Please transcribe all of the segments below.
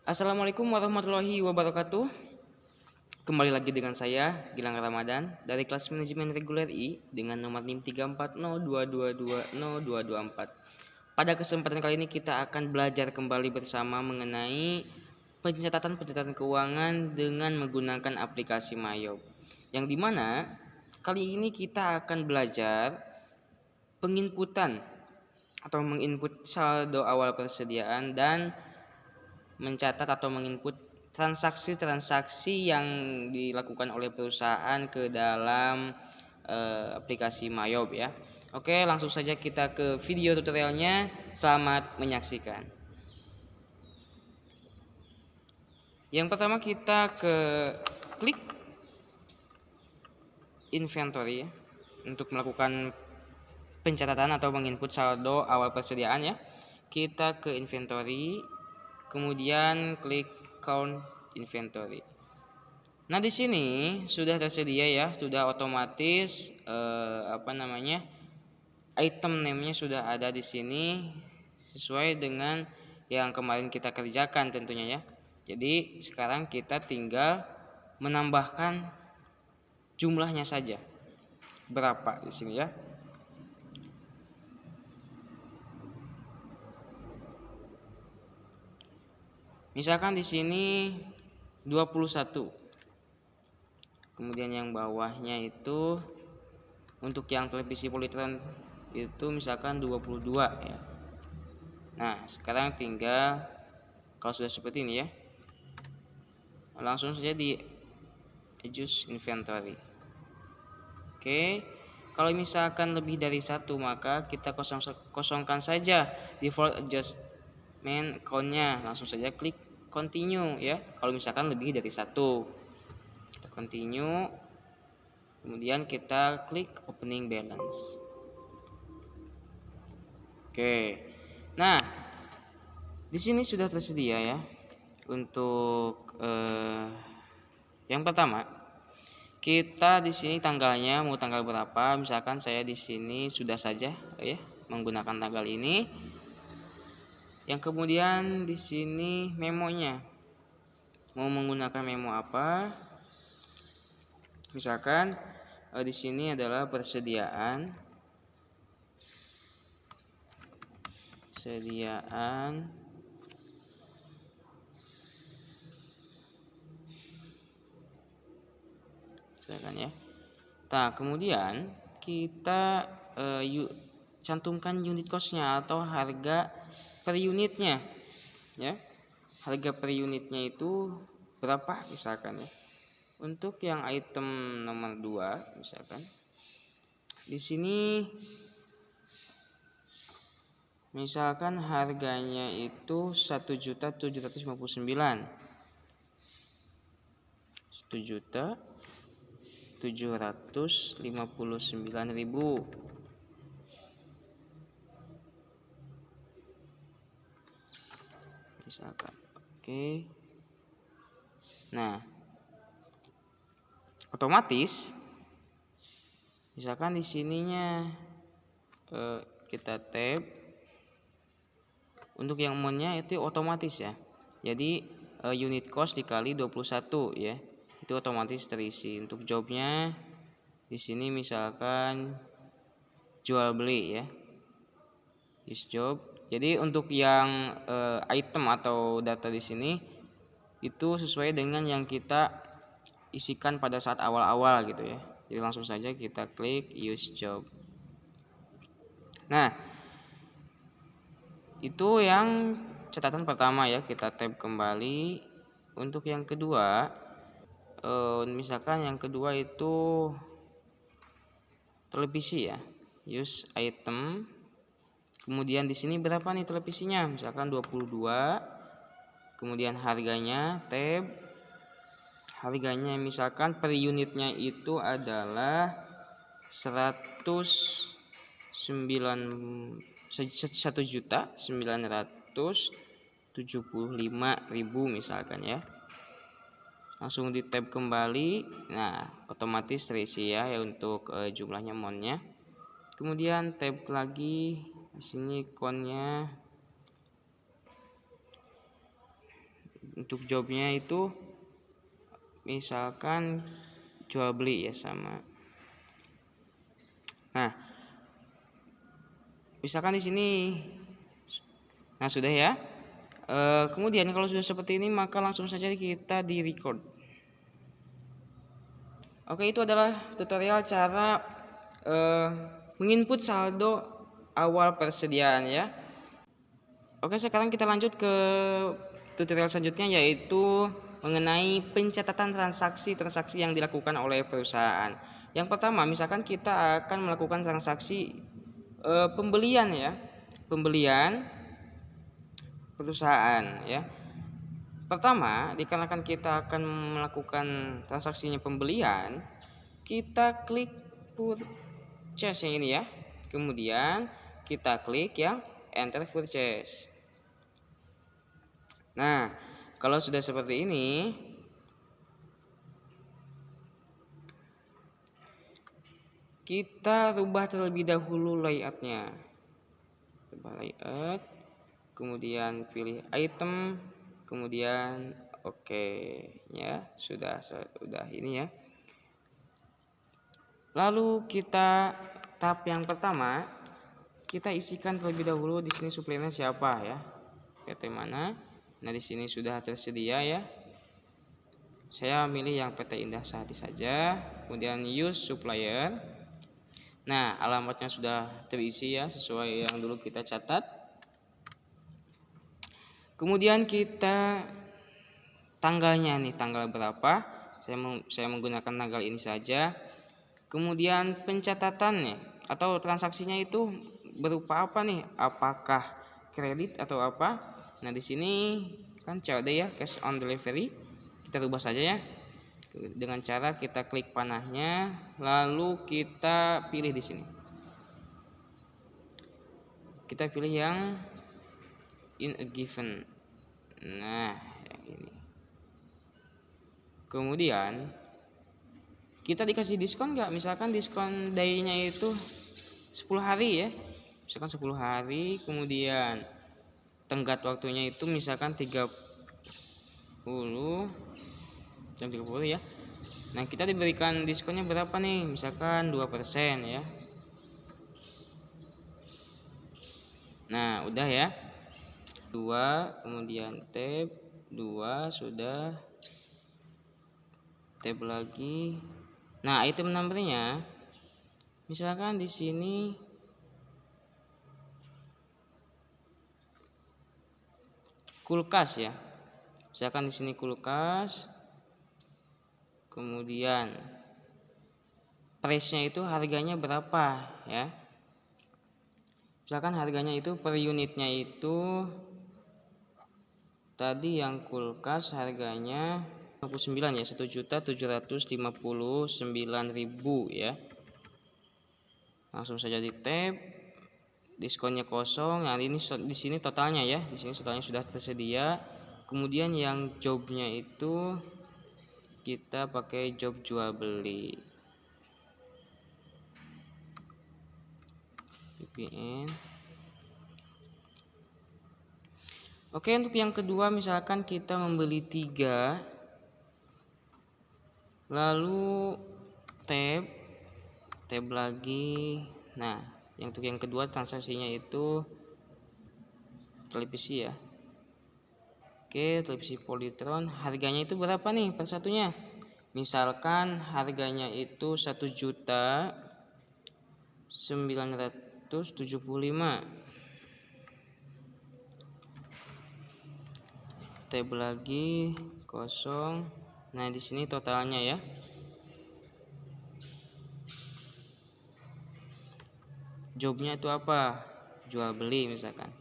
Assalamualaikum warahmatullahi wabarakatuh. Kembali lagi dengan saya Gilang Ramadan dari kelas manajemen reguler I dengan nomor NIM 34022202224. Pada kesempatan kali ini kita akan belajar kembali bersama mengenai pencatatan keuangan dengan menggunakan aplikasi Mayob. Yang dimana kali ini kita akan belajar penginputan atau menginput saldo awal persediaan dan mencatat atau menginput transaksi-transaksi yang dilakukan oleh perusahaan ke dalam aplikasi Mayob ya. Oke, langsung saja kita ke video tutorialnya. Selamat menyaksikan. Yang pertama kita ke klik inventory ya, untuk melakukan pencatatan atau menginput saldo awal persediaan ya. Kita ke inventory, kemudian klik count inventory. Nah, di sini sudah tersedia ya, sudah otomatis item name-nya sudah ada di sini sesuai dengan yang kemarin kita kerjakan tentunya ya. Jadi sekarang kita tinggal menambahkan jumlahnya saja. Berapa di sini ya? Misalkan di sini 21. Kemudian yang bawahnya itu untuk yang televisi Polytron itu misalkan 22 ya. Nah, sekarang tinggal kalau sudah seperti ini ya, langsung saja di adjust inventory. Oke. Kalau misalkan lebih dari 1 maka kita kosongkan saja default adjustment count-nya. Langsung saja klik continue ya. Kalau misalkan lebih dari 1, kita continue. Kemudian kita klik opening balance. Oke. Nah, di sini sudah tersedia ya. Untuk yang pertama, kita di sini tanggalnya mau tanggal berapa? Misalkan saya di sini sudah saja ya menggunakan tanggal ini. Yang kemudian di sini memonya. Mau menggunakan memo apa? Misalkan di sini adalah persediaan misalkan ya. Nah, kemudian kita cantumkan unit cost-nya atau harga per unitnya ya. Harga per unitnya itu berapa misalkan ya. Untuk yang item nomor 2 misalkan di sini misalkan harganya itu 1.759.000. 1.759.000. Misalkan. Oke. Nah, otomatis misalkan di sininya kita tab untuk yang amount-nya itu otomatis ya. Jadi unit cost dikali 21 ya. Itu otomatis terisi. Untuk jobnya di sini misalkan jual beli ya. Use job. Jadi untuk yang item atau data di sini itu sesuai dengan yang kita isikan pada saat awal-awal gitu ya. Jadi langsung saja kita klik use job. Nah, itu yang catatan pertama ya, kita tab kembali. Untuk yang kedua, misalkan yang kedua itu televisi ya, use item. Kemudian di sini berapa nih televisinya? Misalkan 22. Kemudian harganya tab. Harganya misalkan per unitnya itu adalah 1.975.000 misalkan ya. Langsung di tab kembali. Nah, otomatis terisi ya untuk jumlahnya monnya. Kemudian tab lagi di sini konnya. Untuk jobnya itu misalkan jual beli ya sama. Nah, misalkan di sini. Nah, sudah ya. Kemudian kalau sudah seperti ini maka langsung saja kita di record. Oke, itu adalah tutorial cara menginput saldo awal persediaan ya. Oke, sekarang kita lanjut ke tutorial selanjutnya, yaitu mengenai pencatatan transaksi yang dilakukan oleh perusahaan. Yang pertama, misalkan kita akan melakukan transaksi pembelian ya, pembelian perusahaan ya. Pertama, dikarenakan kita akan melakukan transaksinya pembelian, kita klik purchase yang ini ya. Kemudian kita klik yang enter purchase. Nah, kalau sudah seperti ini, kita rubah terlebih dahulu layoutnya. Rubah layout, kemudian pilih item, kemudian oke ya, sudah ini ya. Lalu kita tahap yang pertama, kita isikan terlebih dahulu di sini suppliernya siapa ya, PT mana. Nah, di sini sudah tersedia ya. Saya milih yang PT Indah Sehati saja. Kemudian use supplier. Nah, alamatnya sudah terisi ya, sesuai yang dulu kita catat. Kemudian kita tanggalnya nih, tanggal berapa. Saya menggunakan tanggal ini saja. Kemudian pencatatannya atau transaksinya itu berupa apa nih? Apakah kredit atau apa? Nah, di sini kan COD ya, cash on delivery. Kita rubah saja ya. Dengan cara kita klik panahnya, lalu kita pilih di sini. Kita pilih yang in a given. Nah, yang ini. Kemudian kita dikasih diskon nggak? Misalkan diskon day-nya itu 10 hari ya. Misalkan 10 hari, kemudian tenggat waktunya itu misalkan 30 jam 30 ya. Nah, kita diberikan diskonnya berapa nih? Misalkan 2% ya. Nah, udah ya. 2, kemudian tab 2 sudah. Tab lagi. Nah, item numbernya misalkan di sini kulkas ya. Misalkan di sini kulkas. Kemudian price-nya itu harganya berapa ya. Misalkan harganya itu per unitnya itu tadi yang kulkas harganya 59 ya, 1.759.000 ya. Langsung saja di tab. Diskonnya kosong. Nah, ini di sini totalnya ya. Di sini totalnya sudah tersedia. Kemudian yang jobnya itu kita pakai job jual beli. VPN. Oke, untuk yang kedua misalkan kita membeli 3, lalu tab lagi. Nah, untuk yang kedua transaksinya itu televisi ya. Oke, televisi Polytron, harganya itu berapa nih per satunya? Misalkan harganya itu 1.975.000. Tab lagi kosong. Nah, di sini totalnya ya. Jobnya itu apa? Jual beli misalkan.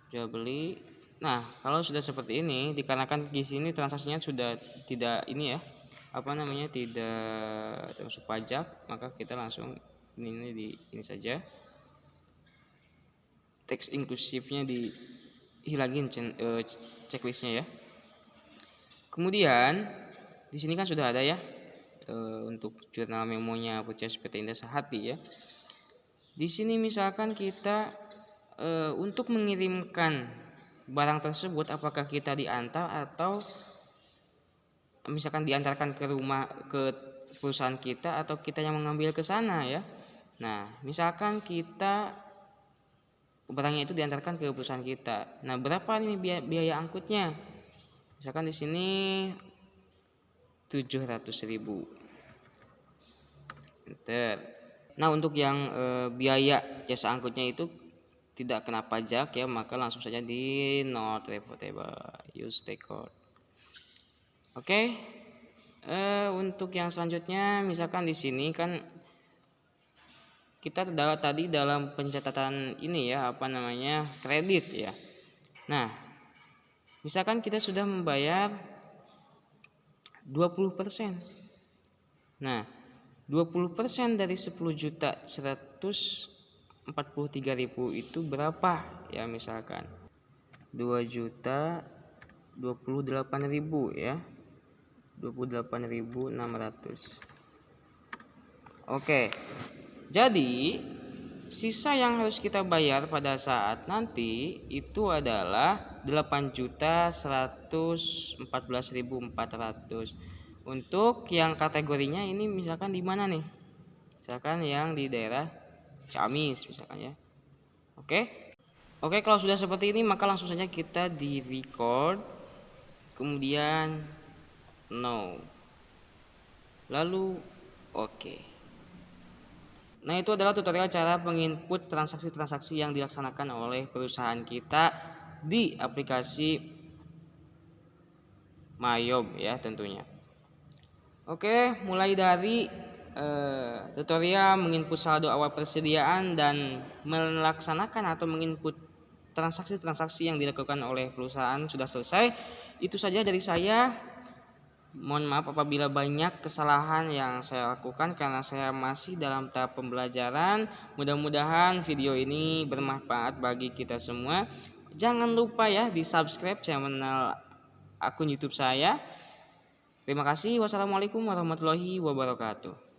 Jual beli. Nah, kalau sudah seperti ini, dikarenakan di sini transaksinya sudah tidak ini ya, tidak termasuk pajak, maka kita langsung ini saja. Teks inklusifnya dihilangin checklistnya ya. Kemudian di sini kan sudah ada ya untuk jurnal memonya purchase PT Indah Sehati ya. Di sini misalkan kita untuk mengirimkan barang tersebut, apakah kita diantar atau misalkan diantarkan ke rumah, ke perusahaan kita, atau kita yang mengambil ke sana ya. Nah, misalkan kita barangnya itu diantarkan ke perusahaan kita. Nah, berapa ini biaya angkutnya? Misalkan di sini 700.000. Enter. Nah, untuk yang biaya jasa angkutnya itu tidak kena pajak ya, maka langsung saja di not reportable, use take code. Oke. Untuk yang selanjutnya, misalkan di sini kan kita tadi dalam pencatatan ini ya, kredit ya. Nah, misalkan kita sudah membayar 20%. Nah, 20% dari 10.143.000 itu berapa ya, misalkan 2.028.000 ya, 28.600. Oke, jadi sisa yang harus kita bayar pada saat nanti itu adalah 8.114.400. Untuk yang kategorinya ini misalkan di mana nih? Misalkan yang di daerah Ciamis misalkan ya. Oke, kalau sudah seperti ini maka langsung saja kita di record, kemudian no, lalu oke. Nah, itu adalah tutorial cara menginput transaksi-transaksi yang dilaksanakan oleh perusahaan kita di aplikasi Mayom ya tentunya. Oke, mulai dari tutorial menginput saldo awal persediaan dan melaksanakan atau menginput transaksi-transaksi yang dilakukan oleh perusahaan sudah selesai. Itu saja dari saya. Mohon maaf apabila banyak kesalahan yang saya lakukan karena saya masih dalam tahap pembelajaran. Mudah-mudahan video ini bermanfaat bagi kita semua. Jangan lupa ya di subscribe channel akun YouTube saya. Terima kasih. Wassalamualaikum warahmatullahi wabarakatuh.